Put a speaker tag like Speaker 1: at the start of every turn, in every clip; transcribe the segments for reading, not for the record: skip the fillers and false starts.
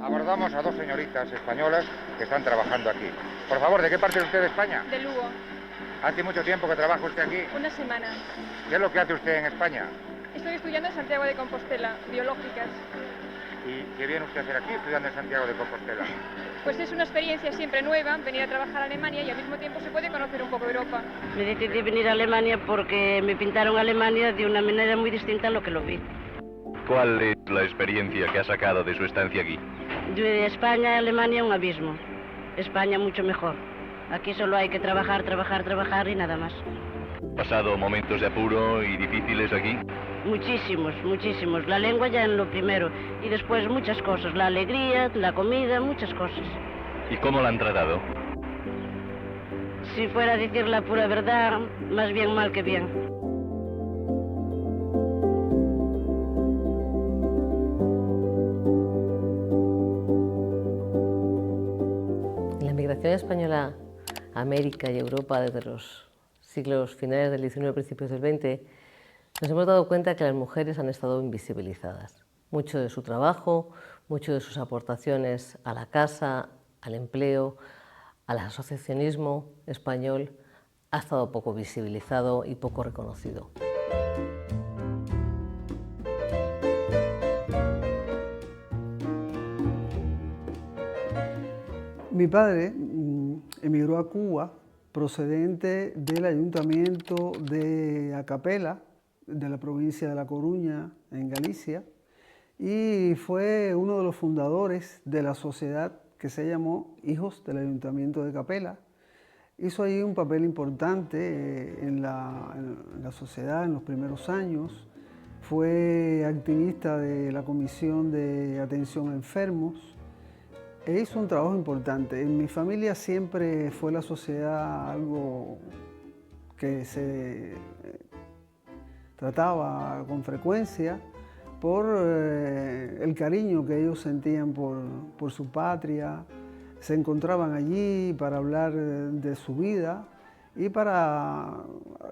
Speaker 1: Abordamos a dos señoritas españolas que están trabajando aquí. Por favor, ¿de qué parte es usted de España?
Speaker 2: De Lugo.
Speaker 1: ¿Hace mucho tiempo que trabaja usted aquí?
Speaker 2: Una semana.
Speaker 1: ¿Qué es lo que hace usted en España?
Speaker 2: Estoy estudiando en Santiago de Compostela, biológicas.
Speaker 1: ¿Y qué viene usted a hacer aquí estudiando en Santiago de Compostela?
Speaker 2: Pues es una experiencia siempre nueva, venir a trabajar a Alemania y al mismo tiempo se puede conocer un poco Europa.
Speaker 3: Me decidí venir a Alemania porque me pintaron Alemania de una manera muy distinta a lo que lo vi.
Speaker 4: ¿Cuál es la experiencia que ha sacado de su estancia aquí?
Speaker 3: De España a Alemania un abismo. España mucho mejor. Aquí solo hay que trabajar, trabajar, trabajar y nada más.
Speaker 4: ¿Pasado momentos de apuro y difíciles aquí?
Speaker 3: Muchísimos, muchísimos. La lengua ya en lo primero y después muchas cosas. La alegría, la comida, muchas cosas.
Speaker 4: ¿Y cómo la han tratado?
Speaker 3: Si fuera a decir la pura verdad, más bien mal que bien.
Speaker 5: La migración española a América y Europa desde los siglos finales del XIX, principios del XX, nos hemos dado cuenta que las mujeres han estado invisibilizadas. Mucho de su trabajo, mucho de sus aportaciones a la casa, al empleo, al asociacionismo español, ha estado poco visibilizado y poco reconocido.
Speaker 6: Mi padre emigró a Cuba procedente del ayuntamiento de Acapela, de la provincia de La Coruña, en Galicia, y fue uno de los fundadores de la sociedad que se llamó Hijos del Ayuntamiento de Acapela. Hizo ahí un papel importante en la sociedad en los primeros años. Fue activista de la Comisión de Atención a Enfermos e hizo un trabajo importante. En mi familia siempre fue la sociedad algo que se trataba con frecuencia por el cariño que ellos sentían por su patria. Se encontraban allí para hablar de su vida y para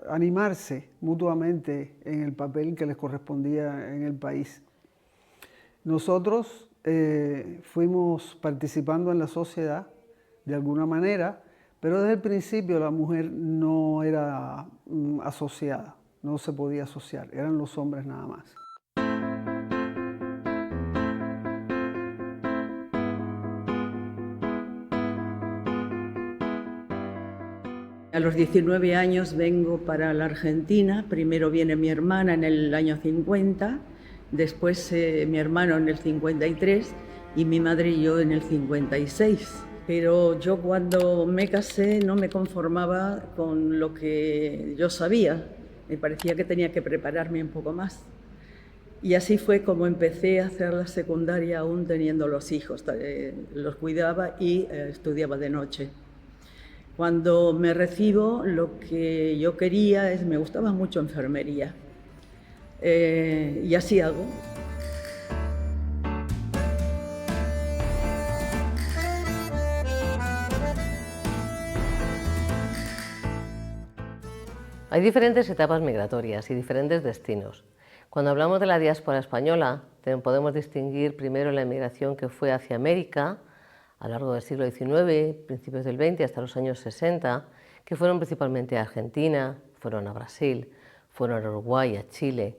Speaker 6: animarse mutuamente en el papel que les correspondía en el país. Nosotros fuimos participando en la sociedad de alguna manera, pero desde el principio la mujer no era asociada, no se podía asociar, eran los hombres nada más.
Speaker 7: A los 19 años vengo para la Argentina. Primero viene mi hermana en el año 50, después mi hermano en el 53 y mi madre y yo en el 56. Pero yo cuando me casé no me conformaba con lo que yo sabía. Me parecía que tenía que prepararme un poco más. Y así fue como empecé a hacer la secundaria aún teniendo los hijos. Los cuidaba y estudiaba de noche. Cuando me recibo, lo que yo quería me gustaba mucho enfermería. Y así hago.
Speaker 5: Hay diferentes etapas migratorias y diferentes destinos. Cuando hablamos de la diáspora española, podemos distinguir primero la inmigración que fue hacia América, a lo largo del siglo XIX, principios del XX, hasta los años 60, que fueron principalmente a Argentina, fueron a Brasil, fueron a Uruguay, a Chile,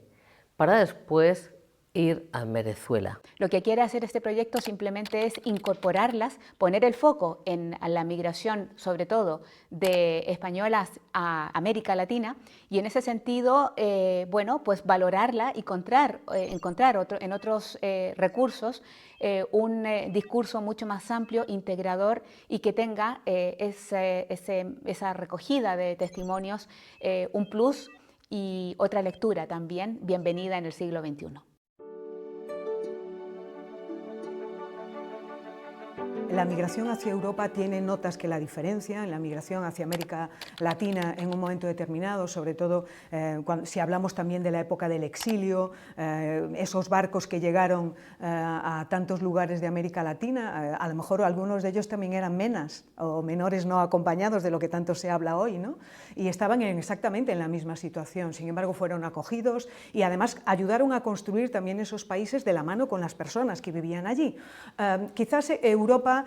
Speaker 5: para después ir a Venezuela.
Speaker 8: Lo que quiere hacer este proyecto simplemente es incorporarlas, poner el foco en la migración, sobre todo de españolas a América Latina, y en ese sentido, bueno, pues valorarla y encontrar en otros recursos un discurso mucho más amplio, integrador y que tenga esa recogida de testimonios, un plus y otra lectura también bienvenida en el siglo XXI.
Speaker 9: La migración hacia Europa tiene notas que la diferencian, la migración hacia América Latina en un momento determinado, sobre todo si hablamos también de la época del exilio, esos barcos que llegaron a tantos lugares de América Latina, a lo mejor algunos de ellos también eran menas o menores no acompañados, de lo que tanto se habla hoy, ¿no? Y estaban exactamente en la misma situación, sin embargo fueron acogidos y además ayudaron a construir también esos países de la mano con las personas que vivían allí. Quizás Europa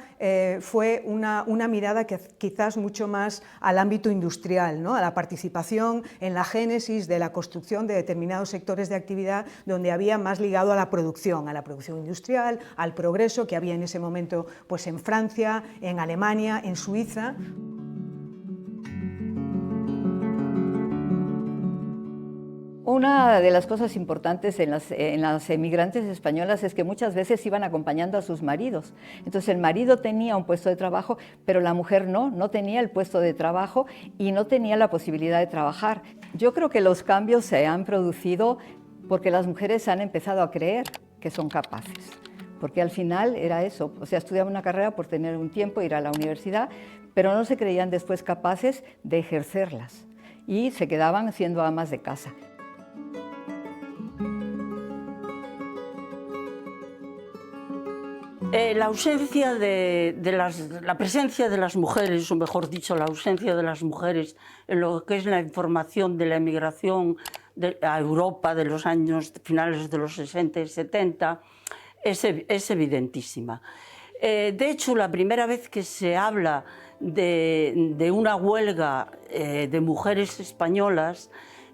Speaker 9: fue una mirada que quizás mucho más al ámbito industrial, ¿no? A la participación en la génesis de la construcción de determinados sectores de actividad donde había más ligado a la producción industrial, al progreso que había en ese momento pues, en Francia, en Alemania, en Suiza.
Speaker 10: Una de las cosas importantes en las emigrantes españolas es que muchas veces iban acompañando a sus maridos. Entonces el marido tenía un puesto de trabajo, pero la mujer no tenía el puesto de trabajo y no tenía la posibilidad de trabajar. Yo creo que los cambios se han producido porque las mujeres han empezado a creer que son capaces. Porque al final era eso, o sea, estudiaban una carrera por tener un tiempo, ir a la universidad, pero no se creían después capaces de ejercerlas y se quedaban siendo amas de casa.
Speaker 11: La ausencia la presencia de las mujeres, o mejor dicho, la ausencia de las mujeres en lo que es la información de la emigración a Europa de los años finales de los 60 y 70 es evidentísima. De hecho, la primera vez que se habla de una huelga de mujeres españolas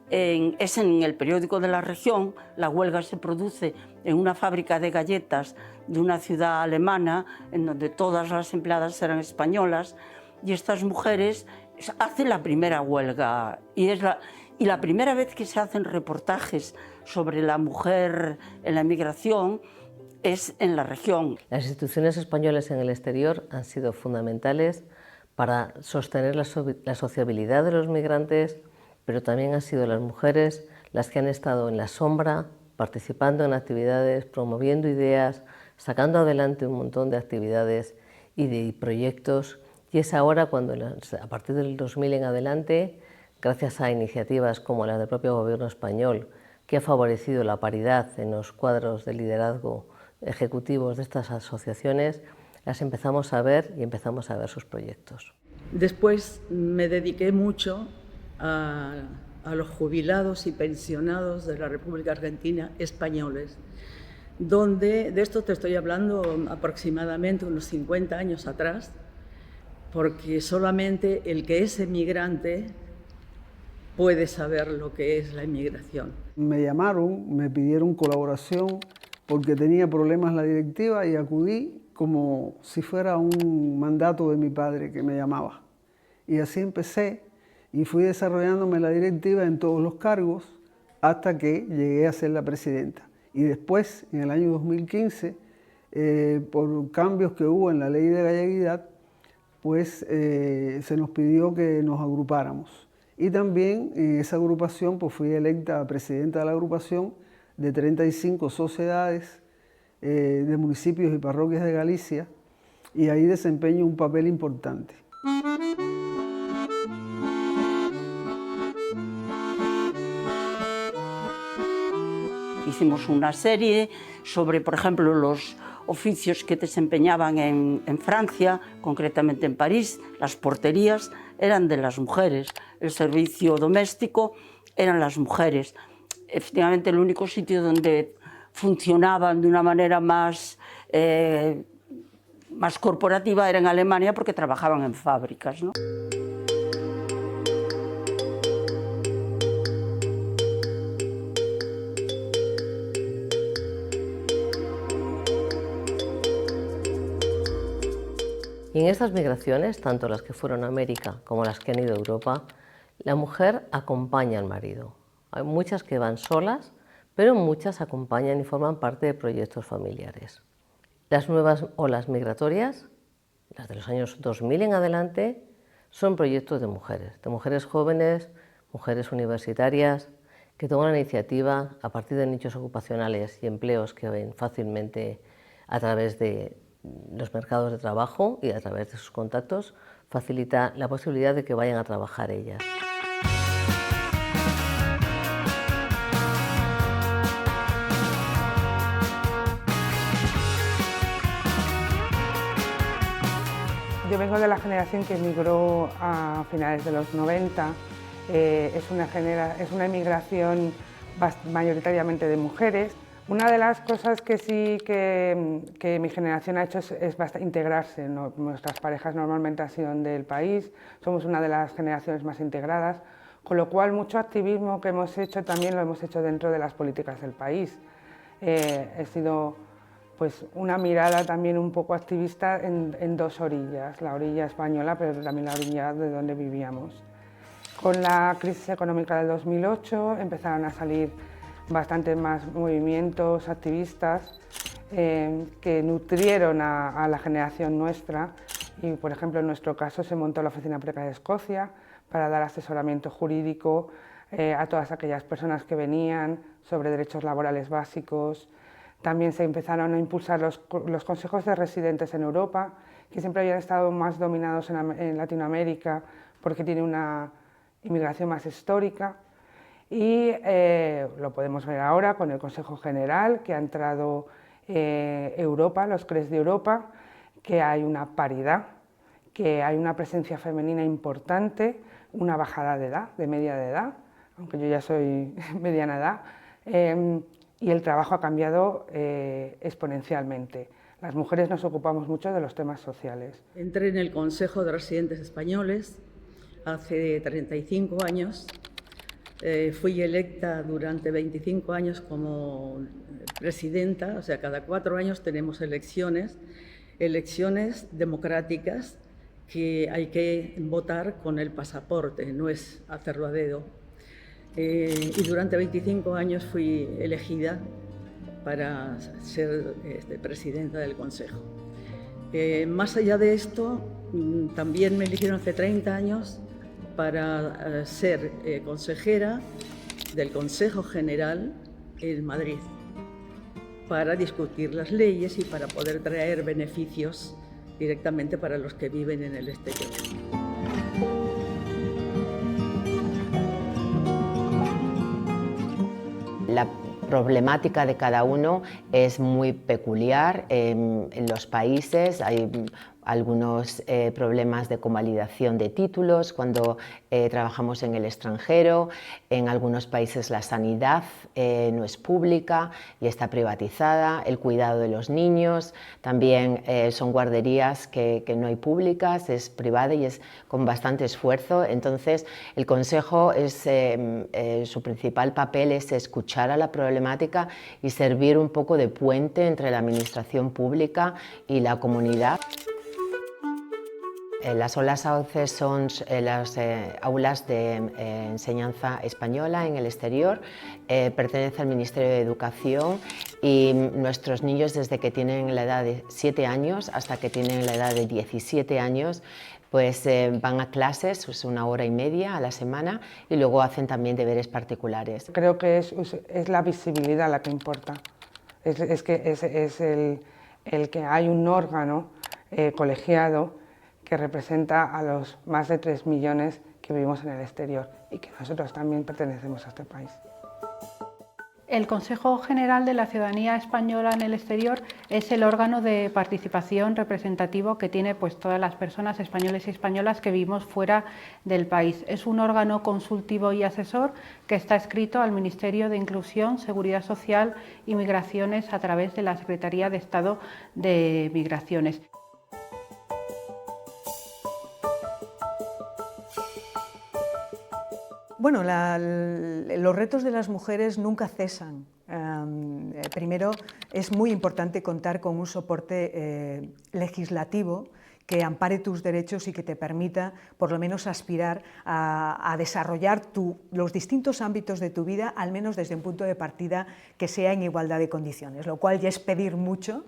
Speaker 11: es en el periódico de la región. La huelga se produce en una fábrica de galletas de una ciudad alemana, en donde todas las empleadas eran españolas, y estas mujeres hacen la primera huelga. Y la primera vez que se hacen reportajes sobre la mujer en la emigración es en la región.
Speaker 5: Las instituciones españolas en el exterior han sido fundamentales para sostener la sociabilidad de los migrantes, pero también han sido las mujeres las que han estado en la sombra, participando en actividades, promoviendo ideas, sacando adelante un montón de actividades y de proyectos. Y es ahora cuando, a partir del 2000 en adelante, gracias a iniciativas como las del propio gobierno español, que ha favorecido la paridad en los cuadros de liderazgo ejecutivos de estas asociaciones, las empezamos a ver y empezamos a ver sus proyectos.
Speaker 7: Después me dediqué mucho a los jubilados y pensionados de la República Argentina españoles, donde, de esto te estoy hablando aproximadamente unos 50 años atrás, porque solamente el que es emigrante puede saber lo que es la inmigración.
Speaker 6: Me llamaron, me pidieron colaboración porque tenía problemas la directiva y acudí como si fuera un mandato de mi padre que me llamaba. Y así empecé y fui desarrollándome en la directiva en todos los cargos hasta que llegué a ser la presidenta. Y después, en el año 2015, por cambios que hubo en la ley de galleguidad, pues se nos pidió que nos agrupáramos. Y también en esa agrupación pues fui electa presidenta de la agrupación de 35 sociedades de municipios y parroquias de Galicia, y ahí desempeño un papel importante.
Speaker 11: Hicimos una serie sobre, por ejemplo, los oficios que desempeñaban en Francia, concretamente en París. Las porterías eran de las mujeres, el servicio doméstico eran las mujeres. Efectivamente, el único sitio donde funcionaban de una manera más corporativa era en Alemania, porque trabajaban en fábricas, ¿no?
Speaker 5: Y en estas migraciones, tanto las que fueron a América como las que han ido a Europa, la mujer acompaña al marido. Hay muchas que van solas, pero muchas acompañan y forman parte de proyectos familiares. Las nuevas olas migratorias, las de los años 2000 en adelante, son proyectos de mujeres jóvenes, mujeres universitarias, que toman la iniciativa a partir de nichos ocupacionales y empleos que ven fácilmente a través de los mercados de trabajo y a través de sus contactos facilita la posibilidad de que vayan a trabajar ellas.
Speaker 12: Yo vengo de la generación que emigró a finales de los 90. Es una emigración mayoritariamente de mujeres. Una de las cosas que sí que mi generación ha hecho es integrarse. Nuestras parejas normalmente han sido del país, somos una de las generaciones más integradas, con lo cual mucho activismo que hemos hecho también lo hemos hecho dentro de las políticas del país. He sido pues una mirada también un poco activista en dos orillas, la orilla española, pero también la orilla de donde vivíamos. Con la crisis económica del 2008 empezaron a salir bastantes más movimientos activistas que nutrieron a la generación nuestra y, por ejemplo, en nuestro caso se montó la Oficina Precaria de Escocia para dar asesoramiento jurídico a todas aquellas personas que venían sobre derechos laborales básicos. También se empezaron a impulsar los consejos de residentes en Europa, que siempre habían estado más dominados en Latinoamérica porque tiene una inmigración más histórica. Y lo podemos ver ahora con el Consejo General, que ha entrado Europa, los CRES de Europa, que hay una paridad, que hay una presencia femenina importante, una bajada de edad, de media de edad, aunque yo ya soy mediana edad, y el trabajo ha cambiado exponencialmente. Las mujeres nos ocupamos mucho de los temas sociales.
Speaker 7: Entré en el Consejo de Residentes Españoles hace 35 años. Fui electa durante 25 años como presidenta, o sea, cada 4 años tenemos elecciones democráticas que hay que votar con el pasaporte, no es hacerlo a dedo. Y durante 25 años fui elegida para ser presidenta del Consejo. Más allá de esto, también me eligieron hace 30 años para ser consejera del Consejo General en Madrid, para discutir las leyes y para poder traer beneficios directamente para los que viven en el exterior.
Speaker 13: La problemática de cada uno es muy peculiar. En los países hay algunos problemas de convalidación de títulos cuando trabajamos en el extranjero. En algunos países la sanidad no es pública y está privatizada. El cuidado de los niños también son guarderías que no hay públicas, es privada y es con bastante esfuerzo. Entonces el Consejo su principal papel es escuchar a la problemática y servir un poco de puente entre la administración pública y la comunidad. Las aulas AOCE son las aulas de enseñanza española en el exterior, pertenece al Ministerio de Educación y nuestros niños desde que tienen la edad de 7 años hasta que tienen la edad de 17 años pues van a clases, es 1 hora y media a la semana y luego hacen también deberes particulares.
Speaker 12: Creo que es la visibilidad la que importa, es que hay un órgano colegiado que representa a los más de 3 millones que vivimos en el exterior y que nosotros también pertenecemos a este país.
Speaker 14: El Consejo General de la Ciudadanía Española en el Exterior es el órgano de participación representativo que tiene pues, todas las personas españoles y españolas que vivimos fuera del país. Es un órgano consultivo y asesor que está adscrito al Ministerio de Inclusión, Seguridad Social y Migraciones a través de la Secretaría de Estado de Migraciones.
Speaker 9: Bueno, los retos de las mujeres nunca cesan. Primero, es muy importante contar con un soporte legislativo que ampare tus derechos y que te permita, por lo menos, aspirar a desarrollar los distintos ámbitos de tu vida, al menos desde un punto de partida que sea en igualdad de condiciones, lo cual ya es pedir mucho,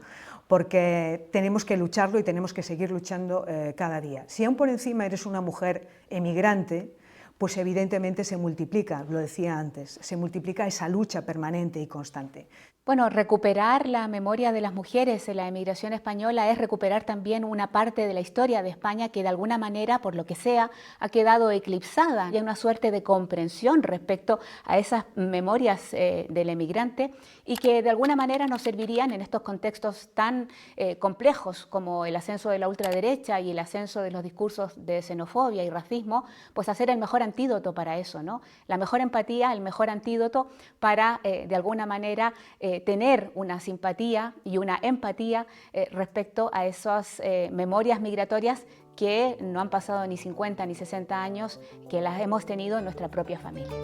Speaker 9: porque tenemos que lucharlo y tenemos que seguir luchando cada día. Si aún por encima eres una mujer emigrante, pues evidentemente se multiplica, lo decía antes, se multiplica esa lucha permanente y constante.
Speaker 8: Bueno, recuperar la memoria de las mujeres en la emigración española es recuperar también una parte de la historia de España que de alguna manera, por lo que sea, ha quedado eclipsada. Hay una suerte de comprensión respecto a esas memorias del emigrante y que de alguna manera nos servirían en estos contextos tan complejos como el ascenso de la ultraderecha y el ascenso de los discursos de xenofobia y racismo, pues hacer el mejor antídoto para eso, ¿no? La mejor empatía, el mejor antídoto para de alguna manera tener una simpatía y una empatía respecto a esas memorias migratorias que no han pasado ni 50 ni 60 años, que las hemos tenido en nuestra propia familia.